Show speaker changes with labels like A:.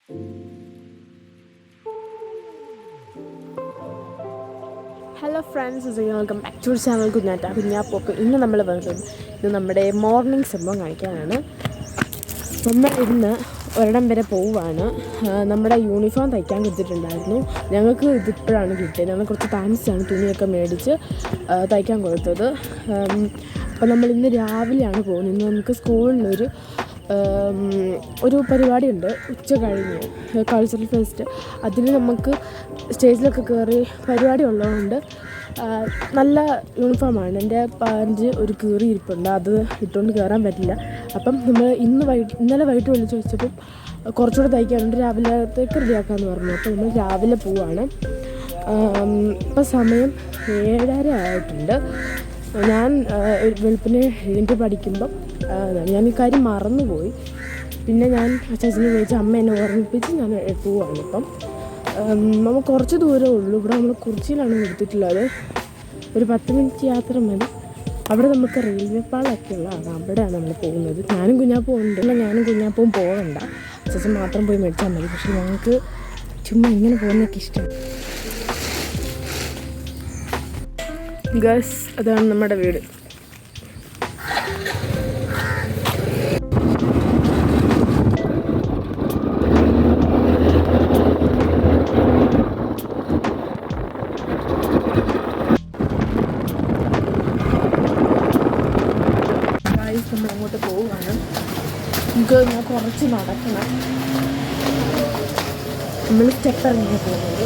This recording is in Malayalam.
A: Hello friends, welcome back to channel കുഞ്ഞാപ്പോക്ക്. ഇന്ന് നമ്മൾ വന്നത് ഇത് നമ്മുടെ മോർണിംഗ് സംഭവം കാണിക്കാനാണ്. നമ്മൾ ഇന്ന് ഒരിടം വരെ പോവുകയാണ്. നമ്മുടെ യൂണിഫോം തയ്ക്കാൻ കൊടുത്തിട്ടുണ്ടായിരുന്നു. ഞങ്ങൾക്ക് ഇതിപ്പോഴാണ് കിട്ടിയത്. ഞങ്ങൾ കുറച്ച് താമസിച്ചാണ് തുണിയൊക്കെ മേടിച്ച് തയ്ക്കാൻ കൊടുത്തത്. അപ്പോൾ നമ്മൾ ഇന്ന് രാവിലെയാണ് പോകുന്നത്. ഇന്ന് നമുക്ക് സ്കൂളിലൊരു പരിപാടിയുണ്ട് ഉച്ച കഴിഞ്ഞ്, കൾച്ചറൽ ഫെസ്റ്റ്. അതിന് നമുക്ക് സ്റ്റേജിലൊക്കെ കയറി പരിപാടി ഉള്ളതുകൊണ്ട് നല്ല യൂണിഫോമാണ്. എൻ്റെ പാൻറ്റ് ഒരു കീറി ഇരിപ്പുണ്ട്, അത് ഇട്ടുകൊണ്ട് കയറാൻ പറ്റില്ല. അപ്പം നമ്മൾ ഇന്നലെ വൈകിട്ട് വിളിച്ച് വെച്ചപ്പം കുറച്ചുകൂടെ തയ്ക്കാനുണ്ട്, രാവിലത്തേക്ക് റെഡിയാക്കാമെന്ന് പറഞ്ഞു. അപ്പോൾ നമ്മൾ രാവിലെ പോവാണ്. ഇപ്പോൾ സമയം 7:30 ആയിട്ടുണ്ട്. ഞാൻ വെളുപ്പിന് എഴുന്നേറ്റ് പഠിക്കുമ്പം ഞാൻ ഈ കാര്യം മറന്നുപോയി. പിന്നെ ഞാൻ ചേച്ചിനെ വിളിച്ച് അമ്മ എന്നെ ഓർമ്മിപ്പിച്ച് ഞാൻ പോവാണ്. ഇപ്പം നമ്മൾ കുറച്ച് ദൂരമേ ഉള്ളൂ. ഇവിടെ നമ്മൾ കുറിച്ചിയിലാണ് എടുത്തിട്ടുള്ളത്. ഒരു 10 മിനിറ്റ് യാത്ര മതി. അവിടെ നമുക്ക് റെയിൽവേ പാളമൊക്കെ ഉള്ളതാണ്. അവിടെയാണ് നമ്മൾ പോകുന്നത്. ഞാനും കുഞ്ഞാപ്പവും ഉണ്ട്. ഞാനും കുഞ്ഞാപ്പവും പോകണ്ട, ചേച്ചി മാത്രം പോയി മേടിച്ചാൽ മതി. പക്ഷെ ഞങ്ങൾക്ക് ചുമ്മാ ഇങ്ങനെ പോകുന്നതൊക്കെ ഇഷ്ടമാണ്. ഗസ്, അതാണ് നമ്മുടെ വീട്. നമ്മൾ അങ്ങോട്ട് പോവുകയാണ്. നമുക്ക് ഞാൻ കുറച്ച് നടക്കണം. നമ്മൾ സ്റ്റെപ്പ് ഇറങ്ങിയാണ് പോകുന്നത്.